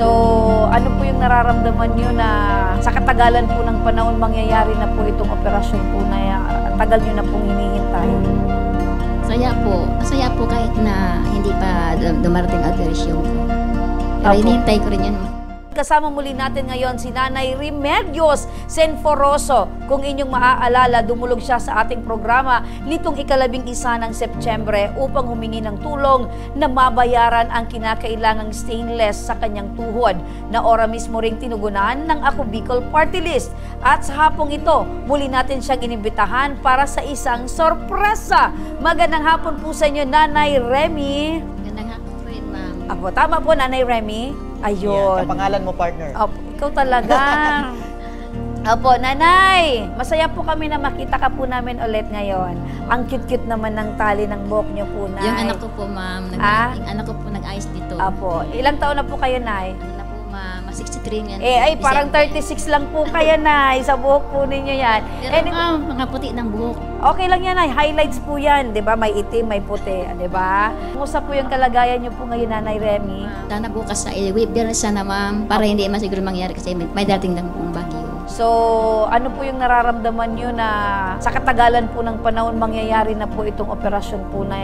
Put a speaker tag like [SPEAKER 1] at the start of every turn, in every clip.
[SPEAKER 1] So, ano po yung nararamdaman nyo na sa katagalan po ng panahon mangyayari na po itong operasyon po na tagal nyo na pong hinihintay?
[SPEAKER 2] Masaya po kahit na hindi pa dumarating ang operasyon ko. Pero hinihintay ko rin yun.
[SPEAKER 1] Kasama muli natin ngayon si Nanay Remedios Senforoso. Kung inyong maaalala, dumulog siya sa ating programa nitong ika-11 ng Setyembre upang humingi ng tulong na mabayaran ang kinakailangang stainless sa kanyang tuhod na ora mismo ring tinugunan ng Ako Bicol Party List. At sa hapong ito, muli natin siyang inimbitahan para sa isang sorpresa. Magandang hapon po sa inyo, Nanay Remy.
[SPEAKER 2] Magandang hapon po rin, ma'am.
[SPEAKER 1] Apo, tama po, Nanay Remy? Ayun.
[SPEAKER 3] Yan, pangalan mo, partner.
[SPEAKER 1] Opo, ikaw talaga. Opo, Nanay, masaya po kami na makita ka po namin ulit ngayon. Ang cute-cute naman ng tali ng buhok niyo po, Nay.
[SPEAKER 2] Yung anak ko po, ma'am. Yung anak ko po nag-ayos dito.
[SPEAKER 1] Opo, ilang taon na po kayo, Nay?
[SPEAKER 2] Ano na po, ma'am? 63 yan.
[SPEAKER 1] Parang 36 lang po kayo, Nay. Sa buhok po ninyo yan.
[SPEAKER 2] Pero ma'am, mga puti ng buhok.
[SPEAKER 1] Okay lang yan, Nay. Highlights po yan, di ba? May itim, may puti, di ba? Kumusta po yung kalagayan niyo po ngayon, Nanay Remy?
[SPEAKER 2] Sana bukas sa i-wave sana, ma'am, para hindi masiguro mangyari kasi may dating ng pong bagyo.
[SPEAKER 1] So, ano po yung nararamdaman nyo na sa katagalan po ng panahon mangyayari na po itong operasyon po na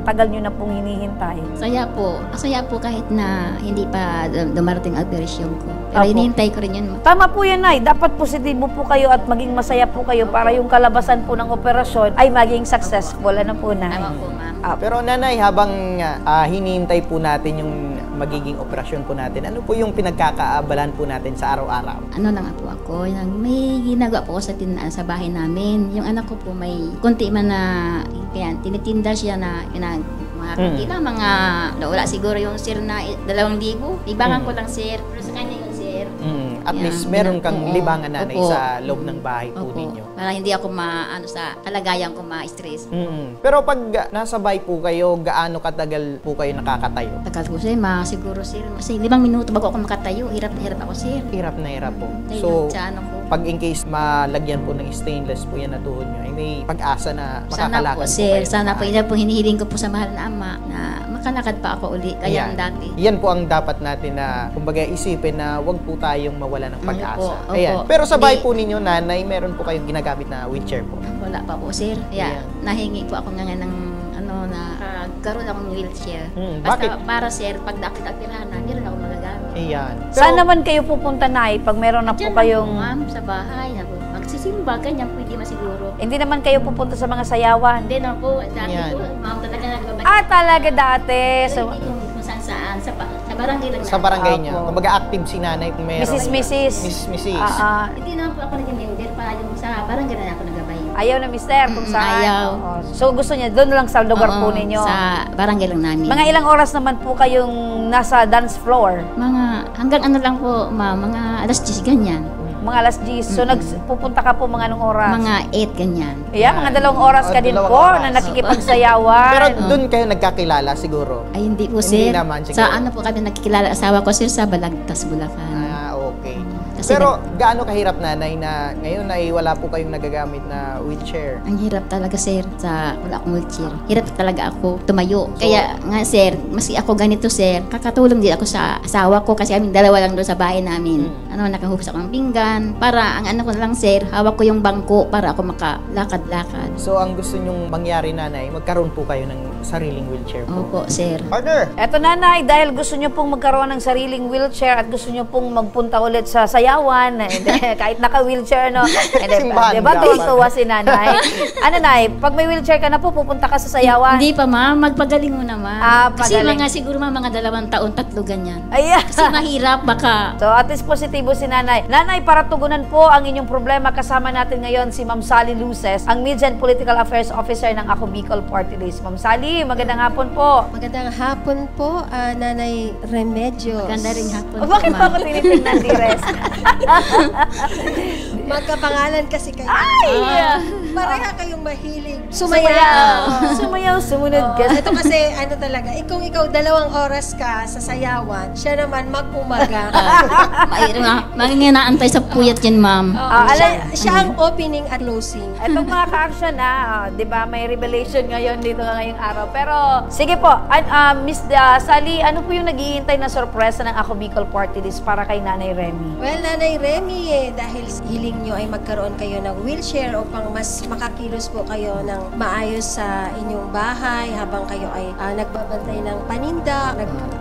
[SPEAKER 1] tagal nyo na pong hinihintay?
[SPEAKER 2] Masaya po kahit na hindi pa dumarating ang operasyon ko. Pero hinihintay ko rin yun.
[SPEAKER 1] Tama po yan, Nay. Dapat positibo po kayo at maging masaya po kayo para yung kalabasan po ng operasyon ay maging successful. Ano po, Nay?
[SPEAKER 2] Tama po, ma'am.
[SPEAKER 3] Pero Nanay, habang hinihintay po natin yung magiging operasyon po natin, ano po yung pinagkakaabalan po natin sa araw-araw?
[SPEAKER 2] Ano lang po ako, may ginagawa po ako sa bahay namin. Yung anak ko po may kunti man na, yan, tinitinda siya na mga wala siguro yung sir na 2,000. Libangan ko lang sir, pero sa kanya yung sir.
[SPEAKER 3] At least meron kang libangan, Nanay, sa loob ng bahay po ninyo.
[SPEAKER 2] Para hindi ako sa kalagayan ko ma-stress.
[SPEAKER 3] Pero pag nasa bahay po kayo, gaano katagal po kayo nakakatayo?
[SPEAKER 2] Tagal ko sir, siguro sir, kasi 5 minuto bago ako makatayo, hirap na hirap ako sir.
[SPEAKER 3] Hirap na hirap po.
[SPEAKER 2] Tayo,
[SPEAKER 3] So, pag in case malagyan po ng stainless po yan na tuhod nyo, ay may pag-asa na makakalakad po
[SPEAKER 2] sir,
[SPEAKER 3] kayo.
[SPEAKER 2] sana po, yan po hinihiling ko po sa mahal na ama na makalakad pa ako uli, kaya ang dati.
[SPEAKER 3] Yan po ang dapat natin na, kumbaga, isipin na wag po tayong mawala ng pag-asa.
[SPEAKER 2] Opo.
[SPEAKER 3] Ayan. Pero sa bahay po ninyo, Nanay, meron po kayong ginagamit na wheelchair po?
[SPEAKER 2] Wala pa po sir, kaya nahingi po ako ngayon ng karoon akong wheelchair. Basta para sir, pag nakita-tirahan na, hindi rin ako magagamit.
[SPEAKER 3] Ayan.
[SPEAKER 1] Saan naman kayo pupunta, Nay, pag meron na po kayong...
[SPEAKER 2] ma'am, sa bahay, magsisimba, ganyan, pwede masiguro.
[SPEAKER 1] Hindi naman kayo pupunta sa mga sayawan?
[SPEAKER 2] Hindi na po, dati po, ma'am, talaga nagbabalik.
[SPEAKER 1] Talaga dati. So,
[SPEAKER 2] kung saan-saan, sa barangay lang
[SPEAKER 3] Sa barangay niya. Kumbaga active si Nanay kung meron.
[SPEAKER 1] Mrs.
[SPEAKER 2] Hindi naman po ako nag-member, para yung sa barangay na ako nagabay.
[SPEAKER 1] Ayaw na, mister, kung saan?
[SPEAKER 2] Ayaw.
[SPEAKER 1] So, gusto niya, doon lang sa lugar po ninyo?
[SPEAKER 2] Sa barangay lang namin.
[SPEAKER 1] Mga ilang oras naman po kayong nasa dance floor?
[SPEAKER 2] Hanggang ano lang po, mga alas 10 ganyan.
[SPEAKER 1] Mga alas 10. So, pupunta ka po mga anong oras?
[SPEAKER 2] Mga 8 ganyan.
[SPEAKER 1] Mga 2 oras ka din po na nakikipagsayawan.
[SPEAKER 3] Pero doon kayo nagkakilala siguro?
[SPEAKER 2] Ay, hindi po,
[SPEAKER 3] Hindi
[SPEAKER 2] sir.
[SPEAKER 3] naman, siguro.
[SPEAKER 2] Sa ano po kami nagkikilala, asawa ko, sir, sa Balagtas, Bulacan.
[SPEAKER 3] Okay.
[SPEAKER 2] Kasi
[SPEAKER 3] pero gaano kahirap, Nanay, na ngayon ay wala po kayong nagagamit na wheelchair?
[SPEAKER 2] Ang hirap talaga, sir, sa wala akong wheelchair. Hirap talaga ako tumayo. Kaya nga, sir, maski ako ganito, sir, kakatulong din ako sa asawa ko kasi kaming dalawa lang doon sa bahay namin. Nakahugas ako ng pinggan. Para ang anak ko na lang, sir, hawak ko yung bangko para ako makalakad-lakad.
[SPEAKER 3] So, ang gusto nyong mangyari, Nanay, magkaroon po kayo ng sariling wheelchair po?
[SPEAKER 2] Opo, sir.
[SPEAKER 3] Partner!
[SPEAKER 1] Eto, Nanay, dahil gusto nyo pong magkaroon ng sariling wheelchair at gusto nyo pong magpunta ulit sa sayawan, kahit naka-wheelchair, no?
[SPEAKER 3] Simbahan
[SPEAKER 1] diba,
[SPEAKER 3] dapat.
[SPEAKER 1] tuwa si Nanay? Ano, Nay, pag may wheelchair ka na po, pupunta ka sa sayawan?
[SPEAKER 2] Hindi pa, ma'am. Magpagaling mo naman. Kasi
[SPEAKER 1] pagaling.
[SPEAKER 2] siguro mga 2 taon, 3 ganyan.
[SPEAKER 1] Ayan.
[SPEAKER 2] Kasi mahirap, baka.
[SPEAKER 1] So, at least positibo si Nanay. Nanay, para tugunan po ang inyong problema, kasama natin ngayon si Ma'am Sally Luces, ang Media and Political Affairs Officer ng Ako Bicol Party List. Ma'am Sally, magandang hapon po.
[SPEAKER 4] Magandang hapon po, Nanay Remedios.
[SPEAKER 2] Maganda rin hapon.
[SPEAKER 1] Bakit pa ako tinitingnan, Dires?
[SPEAKER 4] Magkapangalan kasi kayo.
[SPEAKER 1] Ay!
[SPEAKER 4] Pareha kayong mahilig.
[SPEAKER 1] Sumayaw, sumunod ka.
[SPEAKER 4] Ito kasi, ano talaga, kung ikaw 2 oras ka sa sayawan, siya naman mag-umaga.
[SPEAKER 2] Maging naantay sa puyat yan, ma'am.
[SPEAKER 4] Siya ang opening at closing.
[SPEAKER 1] Ito mga ka-action di ba may revelation ngayon dito ngayong araw. Pero sige po, Miss Sally, ano po yung naghihintay na sorpresa ng Ako Bicol Party List para kay Nanay Remy?
[SPEAKER 4] Well, Nanay Remy, dahil hiling nyo ay magkaroon kayo ng wheelchair upang mas makakilos po kayo ng maayos sa inyong bahay habang kayo ay nagbabantay ng paninda,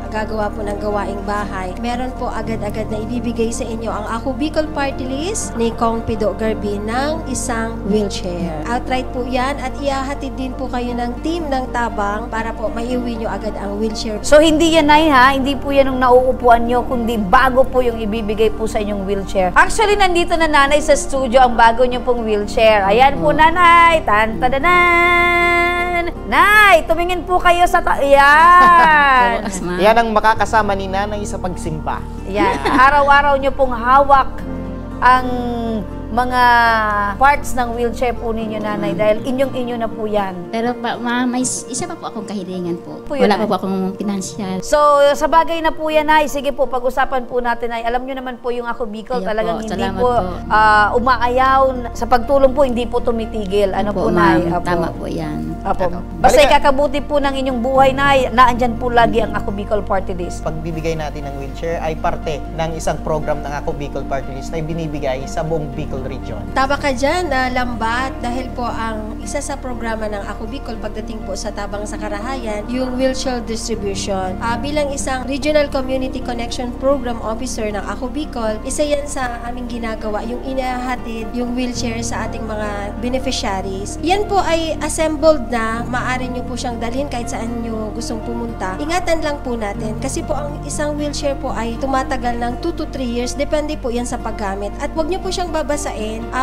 [SPEAKER 4] naggagawa po ng gawaing bahay. Meron po agad-agad na ibibigay sa inyo ang Ako Bicol Party List ni Kong Pido Garbi ng isang wheelchair. Outright po yan at ihahatid din po kayo ng team ng Tabang para po maiuwi nyo agad ang wheelchair.
[SPEAKER 1] So hindi yan hindi po yan yung nauupuan nyo, kundi bago po yung ibibigay po sa inyong wheelchair. Actually, nandito na Nanay sa studio ang bago nyo pong wheelchair. Ayan po Nanay, tan-tadanan! Nay, tumingin po kayo sa Yan!
[SPEAKER 3] Yan ang makakasama ni Nanay sa pagsimba.
[SPEAKER 1] Yan, araw-araw nyo pong hawak ang mga parts ng wheelchair po ninyo, Nanay, dahil inyong-inyo na po yan.
[SPEAKER 2] Pero may isa pa po akong kahilingan po.
[SPEAKER 1] Yun,
[SPEAKER 2] Wala pa po akong pinansyal.
[SPEAKER 1] So, sa bagay na po yan, Nay, sige po, pag-usapan po natin, Nay. Alam nyo naman po yung Ako Bicol,
[SPEAKER 2] Ayaw
[SPEAKER 1] talagang
[SPEAKER 2] po,
[SPEAKER 1] hindi
[SPEAKER 2] salamat
[SPEAKER 1] po,
[SPEAKER 2] po.
[SPEAKER 1] umaayaw. Sa pagtulong po, hindi po tumitigil. Ano po, Nay?
[SPEAKER 2] Ma'am, tama po yan.
[SPEAKER 1] Apo. Basta ikakabuti po ng inyong buhay, Nay, naandyan po lagi ang Ako Bicol Party List.
[SPEAKER 3] Pagbibigay natin ng wheelchair ay parte ng isang program ng Ako Bicol Party List na binibigay sa buong Bicol Region.
[SPEAKER 4] Tama ka dyan, Lambat, dahil po ang isa sa programa ng Ako Bicol pagdating po sa Tabang sa Karahayan, yung wheelchair distribution. Bilang isang Regional Community Connection Program Officer ng Ako Bicol, isa yan sa aming ginagawa, yung inahatid yung wheelchair sa ating mga beneficiaries. Yan po ay assembled na, maaari nyo po siyang dalhin kahit saan nyo gustong pumunta. Ingatan lang po natin, kasi po ang isang wheelchair po ay tumatagal ng 2 to 3 years, depende po yan sa paggamit. At wag nyo po siyang babasain,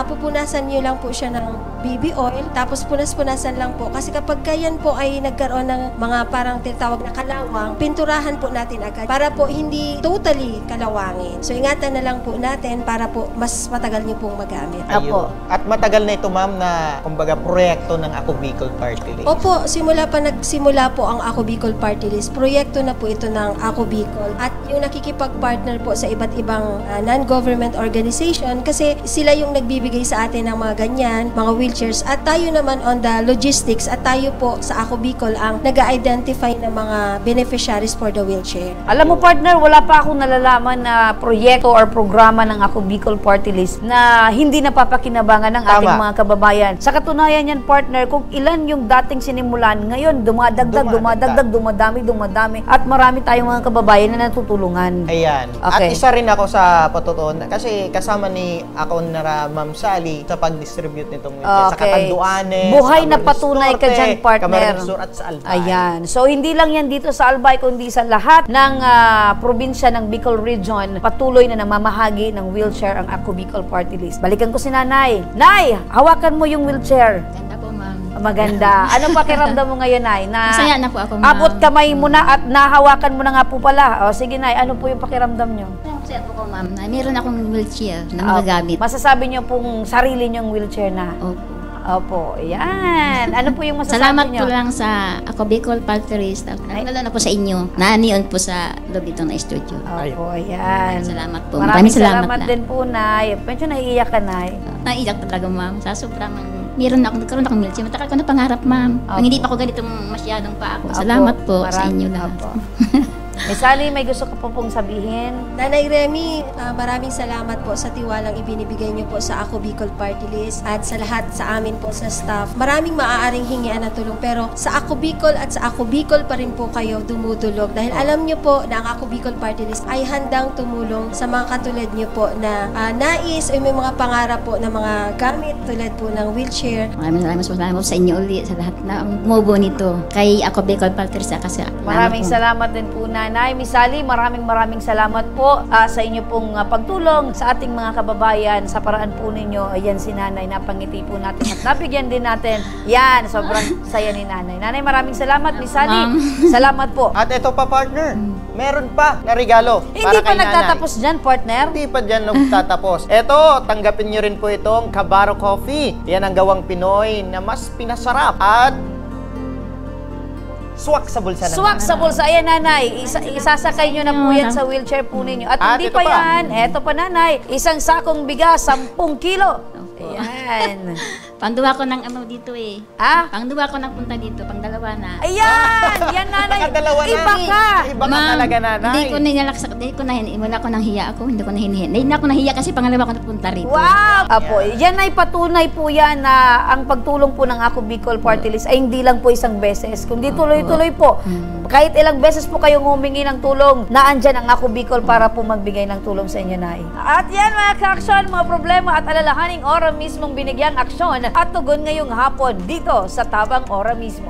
[SPEAKER 4] pupunasan nyo lang po siya ng BB oil, tapos punas-punasan lang po. Kasi kapag yan po ay nagkaroon ng mga parang tinatawag na kalawang, pinturahan po natin agad para po hindi totally kalawangin. So ingatan na lang po natin para po mas matagal nyo pong magamit.
[SPEAKER 1] Apo.
[SPEAKER 3] At matagal na ito, ma'am, na kumbaga proyekto ng Ako Bicol Party List.
[SPEAKER 4] Opo, nagsimula po ang Ako Bicol Party List. Proyekto na po ito ng Ako Bicol. At yung nakikipag-partner po sa iba't ibang non-government organization, kasi sila yung nagbibigay sa atin ng mga ganyan, mga wheelchairs, at tayo naman on the logistics, at tayo po sa Ako Bicol ang nag-identify ng mga beneficiaries for the wheelchair.
[SPEAKER 1] Alam mo, partner, wala pa akong nalalaman na proyekto or programa ng Ako Bicol Party List na hindi napapakinabangan ng ating mga kababayan. Sa katunayan yan, partner, kung ilan yung dating sinimulan, ngayon dumadagdag, dumadami, at marami tayong mga kababayan na natutulungan.
[SPEAKER 3] Ayan.
[SPEAKER 1] Okay.
[SPEAKER 3] At isa rin ako sa patutuon, kasi kasama ni ako na Ma'am Sally sa pag-distribute nitong wheelchair. Sa Catanduanes,
[SPEAKER 1] buhay na
[SPEAKER 3] Camarines
[SPEAKER 1] patunay ka
[SPEAKER 3] Norte,
[SPEAKER 1] dyan, partner.
[SPEAKER 3] Camarines Sur at sa Albay.
[SPEAKER 1] Ayan. So, hindi lang yan dito sa Albay, kundi sa lahat ng probinsya ng Bicol Region, patuloy na namamahagi ng wheelchair ang Ako Bicol Party List. Balikan ko si Nanay. Nay, hawakan mo yung wheelchair.
[SPEAKER 2] Ganda po, ma'am.
[SPEAKER 1] Maganda. Anong pakiramdam mo ngayon, Nay?
[SPEAKER 2] Masaya na po ako, ma'am.
[SPEAKER 1] Abot kamay mo na at nahawakan mo na nga po pala. O, sige, Nay, ano po yung pakiramdam nyo?
[SPEAKER 2] Masaya po ko, ma'am. Meron akong wheelchair na magagamit.
[SPEAKER 1] Masasabi nyo pong sarili nyong wheelchair na.
[SPEAKER 2] Opo.
[SPEAKER 1] Opo, yan. Ano po yung masasabi
[SPEAKER 2] Salamat
[SPEAKER 1] nyo?
[SPEAKER 2] po lang sa Ako Bicol Party List. Lalo na po sa inyo. Naniyon po sa loob dito na studio.
[SPEAKER 1] Opo, yan.
[SPEAKER 2] Salamat po.
[SPEAKER 1] Maraming
[SPEAKER 2] salamat
[SPEAKER 1] salamat
[SPEAKER 2] na.
[SPEAKER 1] din po, Nay. Medyo naiiyak ka, Nay.
[SPEAKER 2] Naiyak talaga, ma'am. Sa sobrang nagkaroon akong wheelchair. Matagal ko na pangarap, ma'am.
[SPEAKER 1] Opo.
[SPEAKER 2] Hindi pa ako ganitong masyadong pa ako.
[SPEAKER 1] Opo,
[SPEAKER 2] Salamat po sa
[SPEAKER 1] marami-
[SPEAKER 2] inyo lahat.
[SPEAKER 1] Opo. Miss Sally, may gusto ka po pong sabihin?
[SPEAKER 4] Nanay Remy, maraming salamat po sa tiwalang ibinibigay niyo po sa Ako Bicol Party List at sa lahat sa amin po sa staff. Maraming maaaring hingian na tulong, pero sa Ako Bicol at sa Ako Bicol pa rin po kayo dumudulog dahil alam niyo po na ang Ako Bicol Party List ay handang tumulong sa mga katulad niyo po na nais o may mga pangarap po na mga gamit tulad po ng wheelchair.
[SPEAKER 2] Maraming salamat sa inyo ulit sa lahat na umubo nito. Kay Ako Bicol Party List kasi
[SPEAKER 1] Maraming salamat din po, Nanay. Nay. Miss Sally, maraming salamat po sa inyo pong pagtulong sa ating mga kababayan sa paraan po ninyo. Ayan si Nanay, napangiti po natin at nabigyan din natin. Yan, sobrang saya ni Nanay. Nanay, maraming salamat. Miss Sally, salamat po.
[SPEAKER 3] At ito pa, partner, meron pa na regalo
[SPEAKER 1] Hindi
[SPEAKER 3] para
[SPEAKER 1] pa
[SPEAKER 3] kay Nanay.
[SPEAKER 1] nagtatapos dyan, partner.
[SPEAKER 3] Hindi pa dyan nagtatapos. Eto, tanggapin nyo rin po itong Kabaro Coffee. Yan ang gawang Pinoy na mas pinasarap at swak sa bulsa ng
[SPEAKER 1] Swak sa bulsa. Ayan, Nanay. Isasakay nyo na po yan sa wheelchair po ninyo. At hindi
[SPEAKER 3] ito
[SPEAKER 1] pa
[SPEAKER 3] pa.
[SPEAKER 1] yan. Eto pa, Nanay. Isang sakong bigas, 10 kilo. Ayan.
[SPEAKER 2] Pangduwa ko ng ano dito eh.
[SPEAKER 1] Ah?
[SPEAKER 2] Pangduwa ko ng punta dito, pangdalawa na.
[SPEAKER 1] Ayan! Yan, Nanay.
[SPEAKER 3] Nakadalawa na.
[SPEAKER 1] Iba ka.
[SPEAKER 3] Iba ka talaga, Nanay.
[SPEAKER 2] Hindi ko ninalaksak, wala ko nang hiya ako, hindi ko nahihiya. Hindi ako nahiya kasi pangalawa ko napunta rito.
[SPEAKER 1] Wow! Apo, yan ay patunay po yan na ang pagtulong po ng Ako Bicol Party List ay hindi lang po isang beses, kundi tuloy-tuloy po. Kahit ilang beses po kayong humingi ng tulong, naandyan ang Ako Bicol para po magbigay ng tulong sa inyo, Nay. At yan, mga ka-aksyon, mga problema at alalahaning ora mismong binigyang aksyon at tugon ngayong hapon dito sa Tabang Ora mismo.